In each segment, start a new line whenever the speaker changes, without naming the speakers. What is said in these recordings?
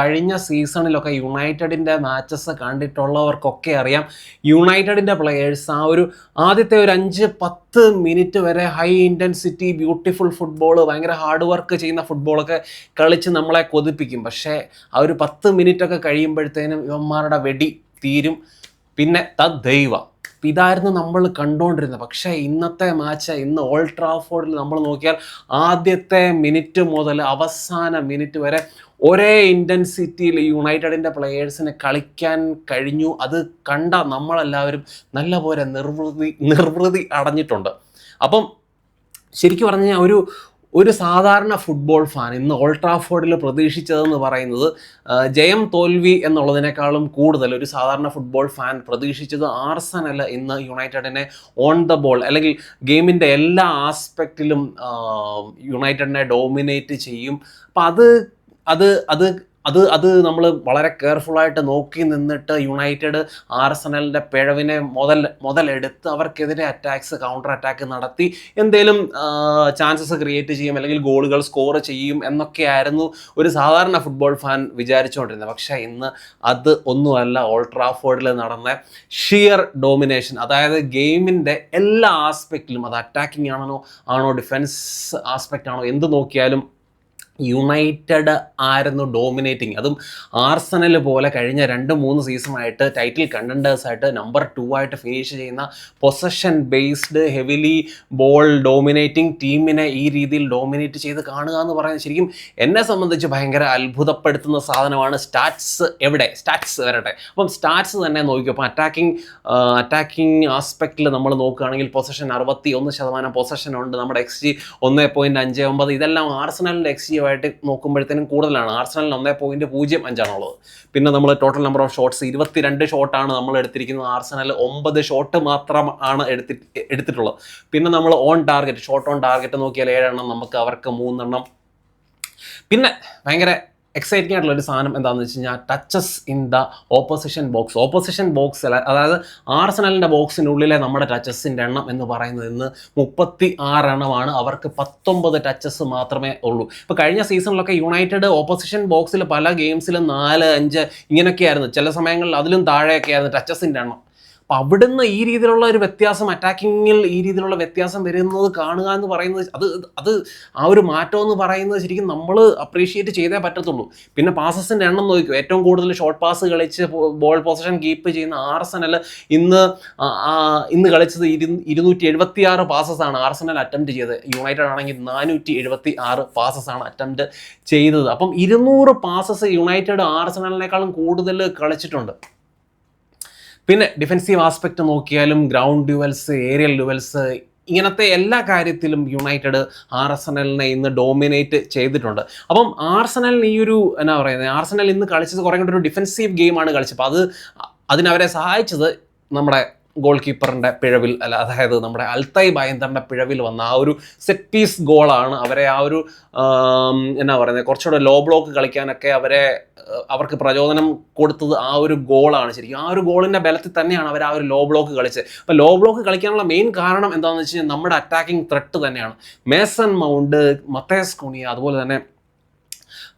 കഴിഞ്ഞ സീസണിലൊക്കെ യുണൈറ്റഡിൻ്റെ മാച്ചസ് കണ്ടിട്ടുള്ളവർക്കൊക്കെ അറിയാം, യുണൈറ്റഡിൻ്റെ പ്ലെയേഴ്സ് ആ ഒരു ആദ്യത്തെ ഒരു 5-10 മിനിറ്റ് വരെ ഹൈ ഇൻറ്റൻസിറ്റി ബ്യൂട്ടിഫുൾ ഫുട്ബോൾ, ഭയങ്കര ഹാർഡ് വർക്ക് ചെയ്യുന്ന ഫുട്ബോളൊക്കെ കളിച്ച് നമ്മളെ കൊതിപ്പിക്കും. പക്ഷേ ആ ഒരു 10 മിനിറ്റൊക്കെ കഴിയുമ്പോഴത്തേനും ഇവന്മാരുടെ വെടി തീരും, പിന്നെ തദ്ദൈവം. ഇതായിരുന്നു നമ്മൾ കണ്ടുകൊണ്ടിരുന്നത്. പക്ഷേ ഇന്നത്തെ മാച്ച്, ഇന്ന് ഓൾഡ് ട്രാഫോർഡിൽ നമ്മൾ നോക്കിയാൽ ആദ്യത്തെ മിനിറ്റ് മുതൽ അവസാന മിനിറ്റ് വരെ ഒരേ ഇൻറ്റൻസിറ്റിയിൽ യുണൈറ്റഡിൻ്റെ പ്ലെയേഴ്സിന് കളിക്കാൻ കഴിഞ്ഞു. അത് കണ്ട നമ്മളെല്ലാവരും നല്ലപോലെ നിർവൃതി അടഞ്ഞിട്ടുണ്ട്. അപ്പം ശരിക്കും പറഞ്ഞു കഴിഞ്ഞാൽ ഒരു സാധാരണ ഫുട്ബോൾ ഫാൻ ഇന്ന് ഓൾഡ് ട്രാഫോർഡിൽ പ്രതീക്ഷിച്ചതെന്ന് പറയുന്നത് ജയം തോൽവി എന്നുള്ളതിനേക്കാളും കൂടുതൽ ഒരു സാധാരണ ഫുട്ബോൾ ഫാൻ പ്രതീക്ഷിച്ചത് ആർസനൽ ഇന്ന് യുണൈറ്റഡിനെ ഓൺ ദ ബോൾ അല്ലെങ്കിൽ ഗെയിമിൻ്റെ എല്ലാ ആസ്പെക്റ്റിലും യുണൈറ്റഡിനെ ഡോമിനേറ്റ് ചെയ്യും. അപ്പം അത് നമ്മൾ വളരെ കെയർഫുള്ളായിട്ട് നോക്കി നിന്നിട്ട് യുണൈറ്റഡ് ആർസനലിൻ്റെ പിഴവിനെ മുതലെടുത്ത് അവർക്കെതിരെ കൗണ്ടർ അറ്റാക്ക് നടത്തി എന്തേലും ചാൻസസ് ക്രിയേറ്റ് ചെയ്യും അല്ലെങ്കിൽ ഗോളുകൾ സ്കോർ ചെയ്യും എന്നൊക്കെയായിരുന്നു ഒരു സാധാരണ ഫുട്ബോൾ ഫാൻ വിചാരിച്ചുകൊണ്ടിരുന്നത്. പക്ഷേ ഇന്ന് അത് ഒന്നുമല്ല. ഓൾഡ് ട്രാഫോർഡിൽ നടന്ന ഷിയർ ഡോമിനേഷൻ, അതായത് ഗെയിമിൻ്റെ എല്ലാ ആസ്പെക്റ്റിലും, അത് അറ്റാക്കിംഗ് ആണോ ഡിഫെൻസ് ആസ്പെക്റ്റ് ആണോ, എന്ത് നോക്കിയാലും യുണൈറ്റഡ് ആയിരുന്നു ഡോമിനേറ്റിംഗ്. അതും ആർസനൽ പോലെ കഴിഞ്ഞ 2-3 സീസണായിട്ട് ടൈറ്റിൽ കണ്ടൻഡേഴ്സായിട്ട് നമ്പർ 2 ആയിട്ട് ഫിനിഷ് ചെയ്യുന്ന possession based heavily ball dominating ടീമിനെ ഈ രീതിയിൽ ഡോമിനേറ്റ് ചെയ്ത് കാണുക എന്ന് പറയുന്നത് ശരിക്കും എന്നെ സംബന്ധിച്ച് ഭയങ്കര അത്ഭുതപ്പെടുത്തുന്ന സാധനമാണ്. സ്റ്റാറ്റ്സ് വരട്ടെ. അപ്പം സ്റ്റാറ്റ്സ് തന്നെ നോക്കിയോ. അപ്പം അറ്റാക്കിംഗ് ആസ്പെക്റ്റിൽ നമ്മൾ നോക്കുകയാണെങ്കിൽ പൊസഷൻ 61% പൊസഷൻ ഉണ്ട്. നമ്മുടെ XG 1.59. ഇതെല്ലാം ആർസനലിൻ്റെ XG ആയിട്ട് നോക്കുമ്പോഴത്തേനും കൂടുതലാണ്. ആർസനലിന് 1.05 പിന്നെ നമ്മൾ ടോട്ടൽ നമ്പർ ഓഫ് ഷോട്ട്സ് 22 ഷോട്ടാണ് നമ്മൾ എടുത്തിരിക്കുന്നത്. ആർസനൽ 9 ഷോട്ട് മാത്രമാണ് എടുത്തിട്ടുള്ളത്. പിന്നെ നമ്മൾ ഷോട്ട് ഓൺ ടാർഗറ്റ് നോക്കിയാൽ 7 എണ്ണം, നമുക്ക് അവർക്ക് 3 എണ്ണം. പിന്നെ ഭയങ്കര എക്സൈറ്റിംഗ് ആയിട്ടുള്ള ഒരു സാധനം എന്താണെന്ന് വെച്ച് കഴിഞ്ഞാൽ ടച്ചസ് ഇൻ ദ ഓപ്പോസിഷൻ ബോക്സിൽ, അതായത് ആർസനലിൻ്റെ ബോക്സിനുള്ളിലെ നമ്മുടെ ടച്ചസിൻ്റെ എണ്ണം എന്ന് പറയുന്നത് ഇന്ന് 36 എണ്ണമാണ്. അവർക്ക് 19 ടച്ചസ് മാത്രമേ ഉള്ളൂ. ഇപ്പോൾ കഴിഞ്ഞ സീസണിലൊക്കെ യുണൈറ്റഡ് ഓപ്പോസിഷൻ ബോക്സിൽ പല ഗെയിംസിലും 4-5 ഇങ്ങനെയൊക്കെയായിരുന്നു. ചില സമയങ്ങളിൽ അതിലും താഴെയൊക്കെ ആയിരുന്നു ടച്ചസിൻ്റെ എണ്ണം. അപ്പം അവിടുന്ന് ഈ രീതിയിലുള്ള ഒരു വ്യത്യാസം, അറ്റാക്കിങ്ങിൽ ഈ രീതിയിലുള്ള വ്യത്യാസം വരുന്നത് കാണുക എന്ന് പറയുന്നത്, അത് ആ ഒരു മാറ്റം എന്ന് പറയുന്നത് ശരിക്കും നമ്മൾ അപ്രീഷിയേറ്റ് ചെയ്തേ പറ്റത്തുള്ളൂ. പിന്നെ പാസസിൻ്റെ എണ്ണം നോക്കും. ഏറ്റവും കൂടുതൽ ഷോർട്ട് പാസ് കളിച്ച് ബോൾ പൊസിഷൻ കീപ്പ് ചെയ്യുന്ന ആർസനൽ ഇന്ന് കളിച്ചത് 276 പാസസാണ് ആർസനൽ അറ്റംപ്റ്റ് ചെയ്തത്. യുണൈറ്റഡ് ആണെങ്കിൽ 476 പാസസാണ് അറ്റംപ്റ്റ് ചെയ്തത്. അപ്പം 200 പാസസ് യുണൈറ്റഡ് ആർസനലിനേക്കാളും കൂടുതൽ കളിച്ചിട്ടുണ്ട്. പിന്നെ ഡിഫെൻസീവ് ആസ്പെക്റ്റ് നോക്കിയാലും ഗ്രൗണ്ട് ഡ്യുവൽസ്, ഏരിയൽ ഡ്യുവൽസ്, ഇങ്ങനത്തെ എല്ലാ കാര്യത്തിലും യുണൈറ്റഡ് ആർസനലിനെ ഇന്ന് ഡോമിനേറ്റ് ചെയ്തിട്ടുണ്ട്. അപ്പം ആർസനലിന് ആർസനൽ ഇന്ന് കളിച്ചത് കുറേ കൂടെ ഒരു ഡിഫെൻസീവ് ഗെയിമാണ് കളിച്ചത്. അപ്പോൾ അതിനവരെ സഹായിച്ചത് നമ്മുടെ ഗോൾ കീപ്പറിൻ്റെ പിഴവിൽ, അതായത് നമ്മുടെ അൽത്തൈ ബൈന്ദറിൻ്റെ പിഴവിൽ വന്ന ആ ഒരു സെറ്റ് പീസ് ഗോളാണ് അവരെ ആ ഒരു കുറച്ചുകൂടെ ലോ ബ്ലോക്ക് കളിക്കാനൊക്കെ അവർക്ക് പ്രചോദനം കൊടുത്തത് ആ ഒരു ഗോളാണ്. ശരിക്കും ആ ഒരു ഗോളിൻ്റെ ബലത്തിൽ തന്നെയാണ് അവർ ആ ഒരു ലോ ബ്ലോക്ക് കളിച്ചത്. അപ്പോൾ ലോ ബ്ലോക്ക് കളിക്കാനുള്ള മെയിൻ കാരണം എന്താണെന്ന് വെച്ച് കഴിഞ്ഞാൽ നമ്മുടെ അറ്റാക്കിംഗ് ത്രെട്ട് തന്നെയാണ്. മേസൺ മൗണ്ട്, മത്തേസ് കുനിയ, അതുപോലെ തന്നെ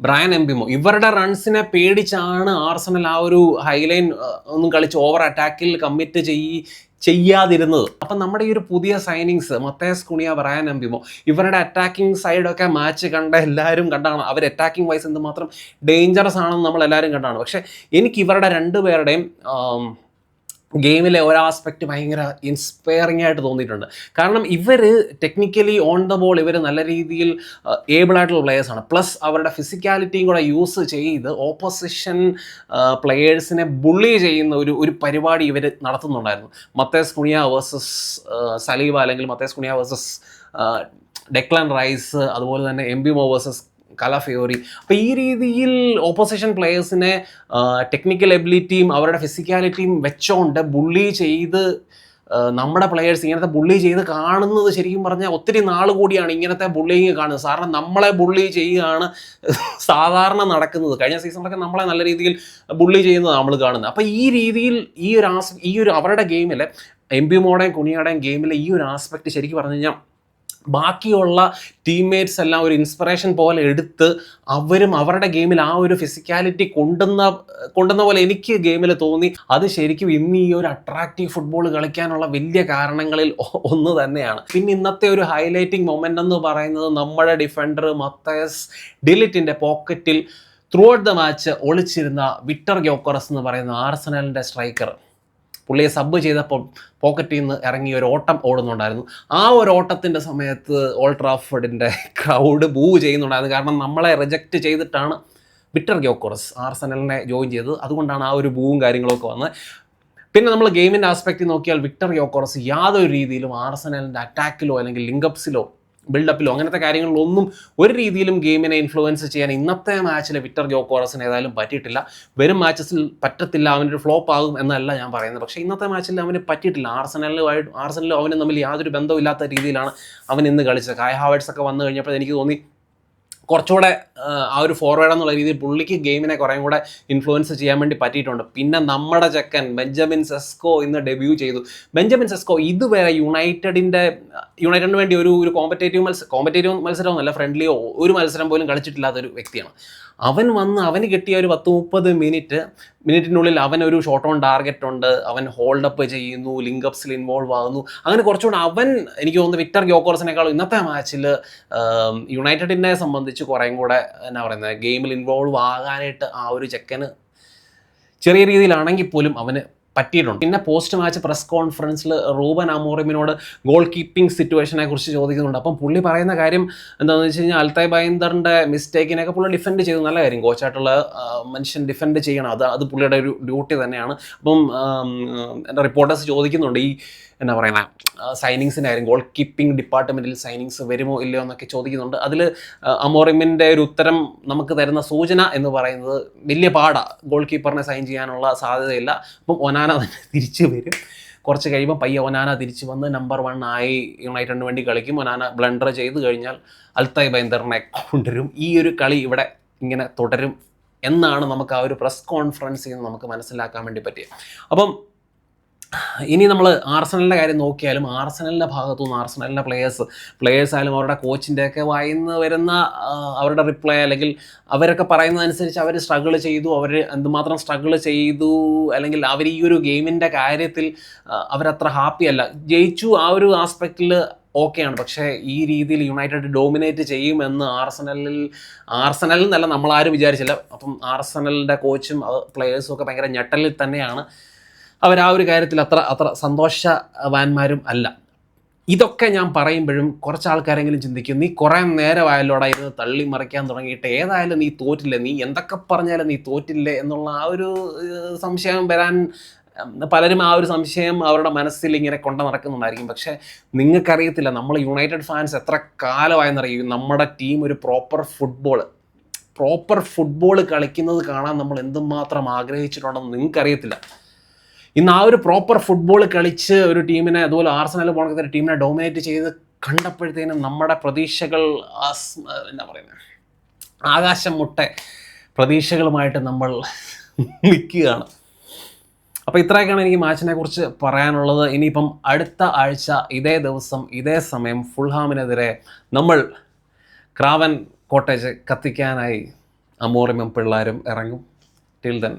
ബ്രയൻ എംബിമോ, ഇവരുടെ റൺസിനെ പേടിച്ചാണ് ആർസനൽ ആ ഒരു ഹൈലൈൻ ഒന്നും കളിച്ച് ഓവർ അറ്റാക്കിൽ കമ്മിറ്റ് ചെയ്യാതിരുന്നത്. അപ്പം നമ്മുടെ ഈ ഒരു പുതിയ സൈനിങ്സ് മത്തേസ് കുനിയ, ബ്രയൻ എംബിമോ, ഇവരുടെ അറ്റാക്കിംഗ് സൈഡൊക്കെ മാച്ച് കണ്ട എല്ലാവരും കണ്ടാണ്. അവർ അറ്റാക്കിംഗ് വൈസ് എന്തുമാത്രം ഡേഞ്ചറസ് ആണെന്ന് നമ്മൾ എല്ലാവരും കണ്ടാണ്. പക്ഷേ എനിക്ക് ഇവരുടെ 2 പേരുടെയും ഗെയിമിലെ ഒരു ആസ്പെക്റ്റ് ഭയങ്കര ഇൻസ്പയറിംഗ് ആയിട്ട് തോന്നിയിട്ടുണ്ട്. കാരണം ഇവർ ടെക്നിക്കലി ഓൺ ദ ബോൾ ഇവർ നല്ല രീതിയിൽ ഏബിളായിട്ടുള്ള പ്ലെയേഴ്സാണ്. പ്ലസ് അവരുടെ ഫിസിക്കാലിറ്റിയും കൂടെ യൂസ് ചെയ്ത് ഓപ്പോസിഷൻ പ്ലെയേഴ്സിനെ ബുള്ളി ചെയ്യുന്ന ഒരു പരിപാടി ഇവർ നടത്തുന്നുണ്ടായിരുന്നു. മത്തേസ് കുനിയ വേഴ്സസ് സലീബ, അല്ലെങ്കിൽ മത്തേസ് കുനിയ വേഴ്സസ് ഡെക്ലൻ റൈസ്, അതുപോലെ തന്നെ എംബിമോ വേഴ്സസ് കലാഫിയോറി. അപ്പോൾ ഈ രീതിയിൽ ഓപ്പോസിഷൻ പ്ലെയേഴ്സിനെ ടെക്നിക്കൽ എബിലിറ്റിയും അവരുടെ ഫിസിക്കാലിറ്റിയും വെച്ചോണ്ട് ബുള്ളി ചെയ്ത് നമ്മുടെ പ്ലെയേഴ്സ് ഇങ്ങനത്തെ ബുള്ളി ചെയ്ത് കാണുന്നത് ശരിക്കും പറഞ്ഞാൽ ഒത്തിരി നാൾ കൂടിയാണ് ഇങ്ങനത്തെ ബുള്ളിങ് കാണുന്നത്. കാരണം നമ്മളെ ബുള്ളി ചെയ്യുകയാണ് സാധാരണ നടക്കുന്നത്. കഴിഞ്ഞ സീസണിലൊക്കെ നമ്മളെ നല്ല രീതിയിൽ ബുള്ളി ചെയ്യുന്നത് നമ്മൾ കാണുന്നത്. അപ്പോൾ ഈ രീതിയിൽ ഈ ഒരു അവരുടെ ഗെയിമിൽ എംബിമോയുടെയും കുനിയയുടെയും ഗെയിമിലെ ഈ ഒരു ആസ്പെക്റ്റ് ശരിക്കും പറഞ്ഞു കഴിഞ്ഞാൽ ബാക്കിയുള്ള ടീംമേറ്റ്സ് എല്ലാം ഒരു ഇൻസ്പിറേഷൻ പോലെ എടുത്ത് അവരും അവരുടെ ഗെയിമിൽ ആ ഒരു ഫിസിക്കാലിറ്റി കൊണ്ടുവന്ന പോലെ എനിക്ക് ഗെയിമിൽ തോന്നി. അത് ശരിക്കും ഇന്ന് ഈ ഒരു അട്രാക്റ്റീവ് ഫുട്ബോൾ കളിക്കാനുള്ള വലിയ കാരണങ്ങളിൽ ഒന്ന് തന്നെയാണ്. പിന്നെ ഇന്നത്തെ ഒരു ഹൈലൈറ്റിംഗ് മൊമെൻ്റ് എന്ന് പറയുന്നത് നമ്മുടെ ഡിഫൻഡർ മത്തയസ് ഡിലിറ്റിൻ്റെ പോക്കറ്റിൽ ത്രൂ ഔട്ട് ദ മാച്ച് ഒളിച്ചിരുന്ന വിക്ടർ ഗ്യോക്കറസ് എന്ന് പറയുന്ന ആർസണലിൻ്റെ സ്ട്രൈക്കർ. പുള്ളിയെ സബ് ചെയ്തപ്പോൾ പോക്കറ്റിൽ നിന്ന് ഇറങ്ങി ഒരു ഓട്ടം ഓടുന്നുണ്ടായിരുന്നു. ആ ഒരു ഓട്ടത്തിൻ്റെ സമയത്ത് ഓൾഡ് ട്രാഫോർഡിൻ്റെ ക്രൗഡ് ബൂ ചെയ്യുന്നുണ്ടായിരുന്നു. കാരണം നമ്മളെ റിജക്റ്റ് ചെയ്തിട്ടാണ് വിക്ടർ ഗ്യോക്കറസ് ആർസണലിനെ ജോയിൻ ചെയ്തത്. അതുകൊണ്ടാണ് ആ ഒരു ബൂവും കാര്യങ്ങളൊക്കെ വന്നത്. പിന്നെ നമ്മൾ ഗെയിമിൻ്റെ ആസ്പെക്റ്റിൽ നോക്കിയാൽ വിക്ടർ ഗ്യോക്കറസ് യാതൊരു രീതിയിലും ആർസണലിൻ്റെ അറ്റാക്കിലോ അല്ലെങ്കിൽ ലിങ്കപ്സിലോ ബിൽഡപ്പിലോ അങ്ങനത്തെ കാര്യങ്ങളിലൊന്നും ഒരു രീതിയിലും ഗെയിമിനെ ഇൻഫ്ലുവൻസ് ചെയ്യാൻ ഇന്നത്തെ മാച്ചിൽ വിക്ടർ ഗ്യോക്കറസിന് ഏതായാലും പറ്റിയിട്ടില്ല. വരും മാച്ചസിൽ പറ്റത്തില്ല, അവനൊരു ഫ്ലോപ്പ് ആകും എന്നല്ല ഞാൻ പറയുന്നത്. പക്ഷേ ഇന്നത്തെ മാച്ചിൽ അവന് പറ്റിയിട്ടില്ല. ആർസണലും അവനും തമ്മിൽ യാതൊരു ബന്ധമില്ലാത്ത രീതിയിലാണ് അവൻ ഇന്ന് കളിച്ചത്. കായ് ഹാവേർട്സ് ഒക്കെ വന്നു കഴിഞ്ഞപ്പോൾ എനിക്ക് തോന്നി കുറച്ചുകൂടെ ആ ഒരു ഫോർവേഡ് എന്നുള്ള രീതിയിൽ പുള്ളിക്ക് ഗെയിമിനെ കുറേയും കൂടെ ഇൻഫ്ലുവൻസ് ചെയ്യാൻ വേണ്ടി പറ്റിയിട്ടുണ്ട്. പിന്നെ നമ്മുടെ ചെക്കൻ ബെഞ്ചമിൻ സെസ്കോ ഇന്ന് ഡെബ്യൂ ചെയ്തു. ബെഞ്ചമിൻ സെസ്കോ ഇതുവരെ യുണൈറ്റഡിന് വേണ്ടി ഒരു കോമ്പറ്റേറ്റീവ് മത്സരമൊന്നുമല്ല, ഫ്രണ്ട്ലിയോ ഒരു മത്സരം പോലും കളിച്ചിട്ടില്ലാത്തൊരു വ്യക്തിയാണ്. അവന് കിട്ടിയ ഒരു 10-30 മിനിറ്റിനുള്ളിൽ അവനൊരു ഷോട്ട് ഓൺ ടാർഗറ്റ് ഉണ്ട്, അവൻ ഹോൾഡപ്പ് ചെയ്യുന്നു, ലിങ്കപ്സിൽ ഇൻവോൾവ് ആകുന്നു. അങ്ങനെ കുറച്ചുകൂടെ എനിക്ക് തോന്നുന്നു വിക്ടർ ഗ്യോക്കറസിനേക്കാളും ഇന്നത്തെ മാച്ചിൽ യുണൈറ്റഡിനെ സംബന്ധിച്ച് കുറേയും കൂടെ ഗെയിമിൽ ഇൻവോൾവ് ആകാനായിട്ട് ആ ഒരു ചെക്കന് ചെറിയ രീതിയിലാണെങ്കിൽ പോലും അവന് പറ്റിയിട്ടുണ്ട്. പിന്നെ പോസ്റ്റ് മാച്ച് പ്രസ് കോൺഫറൻസിൽ റൂബൻ അമോറിമിനോട് ഗോൾ കീപ്പിംഗ് സിറ്റുവേഷനെ കുറിച്ച് ചോദിക്കുന്നുണ്ട്. അപ്പം പുള്ളി പറയുന്ന കാര്യം എന്താണെന്ന് വെച്ച് കഴിഞ്ഞാൽ അൽത്തായ് ബൈന്ദറിൻ്റെ മിസ്റ്റേക്കിനെയൊക്കെ പുള്ളി ഡിഫെൻഡ് ചെയ്തു. നല്ല കാര്യം, കോച്ചായിട്ടുള്ള മനുഷ്യൻ ഡിഫെൻഡ് ചെയ്യണം, അത് പുള്ളിയുടെ ഒരു ഡ്യൂട്ടി തന്നെയാണ്. അപ്പം എൻ്റെ റിപ്പോർട്ടേഴ്സ് ചോദിക്കുന്നുണ്ട് ഈ സൈനിങ്സിൻ്റെ കാര്യം, ഗോൾ കീപ്പിംഗ് ഡിപ്പാർട്ട്മെൻറ്റിൽ സൈനിങ്സ് വരുമോ ഇല്ലയോ എന്നൊക്കെ ചോദിക്കുന്നുണ്ട്. അതിൽ അമോറിമിൻ്റെ ഒരു ഉത്തരം നമുക്ക് തരുന്ന സൂചന എന്ന് പറയുന്നത് വലിയ പാടാണ്, ഗോൾ കീപ്പറിനെ സൈൻ ചെയ്യാനുള്ള സാധ്യതയില്ല. അപ്പം ഒനാന തന്നെ തിരിച്ചു വരും. കുറച്ച് കഴിയുമ്പോൾ പയ്യെ ഒനാന തിരിച്ചു വന്ന് നമ്പർ 1 ആയി യുണൈറ്റഡിന് വേണ്ടി കളിക്കും. ഒനാന ബ്ലണ്ടർ ചെയ്ത് കഴിഞ്ഞാൽ അൽത്തായ് ബൈന്ദറിനെ കൊണ്ടുവരും. ഈ ഒരു കളി ഇവിടെ ഇങ്ങനെ തുടരും എന്നാണ് നമുക്ക് ആ ഒരു പ്രസ് കോൺഫറൻസിൽ നിന്ന് നമുക്ക് മനസ്സിലാക്കാൻ വേണ്ടി പറ്റിയത്. അപ്പം ഇനി നമ്മൾ ആർസണലിൻ്റെ കാര്യം നോക്കിയാലും ആർസണലിൻ്റെ ഭാഗത്തുനിന്ന് ആർസണലിൻ്റെ പ്ലേയേഴ്സ് ആയാലും അവരുടെ കോച്ചിൻ്റെയൊക്കെ വായിന്ന് വരുന്ന അവരുടെ റിപ്ലൈ അല്ലെങ്കിൽ അവരൊക്കെ പറയുന്നതനുസരിച്ച് അവർ സ്ട്രഗിൾ ചെയ്തു, അവർ എന്തുമാത്രം സ്ട്രഗിൾ ചെയ്തു, അല്ലെങ്കിൽ അവർ ഈ ഒരു ഗെയിമിൻ്റെ കാര്യത്തിൽ അവരത്ര ഹാപ്പിയല്ല. ജയിച്ചു ആ ഒരു ആസ്പെക്റ്റിൽ ഓക്കെയാണ്, പക്ഷേ ഈ രീതിയിൽ യുണൈറ്റഡ് ഡോമിനേറ്റ് ചെയ്യുമെന്ന് ആർസണലിൽ എന്നല്ല നമ്മളാരും വിചാരിച്ചില്ല. അപ്പം ആർസണലിൻ്റെ കോച്ചും പ്ലേയേഴ്സും ഒക്കെ ഭയങ്കര ഞെട്ടലിൽ തന്നെയാണ്. അവർ ആ ഒരു കാര്യത്തിൽ അത്ര സന്തോഷവാന്മാരും അല്ല. ഇതൊക്കെ ഞാൻ പറയുമ്പോഴും കുറച്ച് ആൾക്കാരെങ്കിലും ചിന്തിക്കും, നീ കുറേ നേരമായാലോടാ ഇരുന്ന് തള്ളി മറിക്കാൻ തുടങ്ങിയിട്ട്, ഏതായാലും നീ തോറ്റില്ലേ, നീ എന്തൊക്കെ പറഞ്ഞാലും നീ തോറ്റില്ലേ എന്നുള്ള ആ ഒരു സംശയം വരാൻ പലരും ആ ഒരു സംശയം അവരുടെ മനസ്സിൽ ഇങ്ങനെ കൊണ്ടു നടക്കുന്നുണ്ടായിരിക്കും. പക്ഷേ നിങ്ങൾക്കറിയത്തില്ല, നമ്മൾ യുണൈറ്റഡ് ഫാൻസ് എത്ര കാലമായെന്നറിയും നമ്മുടെ ടീം ഒരു പ്രോപ്പർ ഫുട്ബോൾ കളിക്കുന്നത് കാണാൻ നമ്മൾ എന്തുമാത്രം ആഗ്രഹിച്ചിട്ടുണ്ടെന്ന് നിങ്ങൾക്കറിയത്തില്ല. ഇന്ന് ആ ഒരു പ്രോപ്പർ ഫുട്ബോൾ കളിച്ച് ഒരു ടീമിനെ, അതുപോലെ ആർസണൽ പോണത്തെ ടീമിനെ ഡോമിനേറ്റ് ചെയ്ത് കണ്ടപ്പോഴത്തേനും നമ്മുടെ പ്രതീക്ഷകൾ ആകാശം മുട്ടെ പ്രതീക്ഷകളുമായിട്ട് നമ്മൾ നിൽക്കുകയാണ്. അപ്പോൾ ഇത്രയൊക്കെയാണ് എനിക്ക് മാച്ചിനെ കുറിച്ച് പറയാനുള്ളത്. ഇനിയിപ്പം അടുത്ത ആഴ്ച ഇതേ ദിവസം ഇതേ സമയം ഫുൾഹാമിനെതിരെ നമ്മൾ ക്രാവൻ കോട്ടേജ് കത്തിക്കാനായി അമോറിമും പിള്ളേരും ഇറങ്ങും. Till then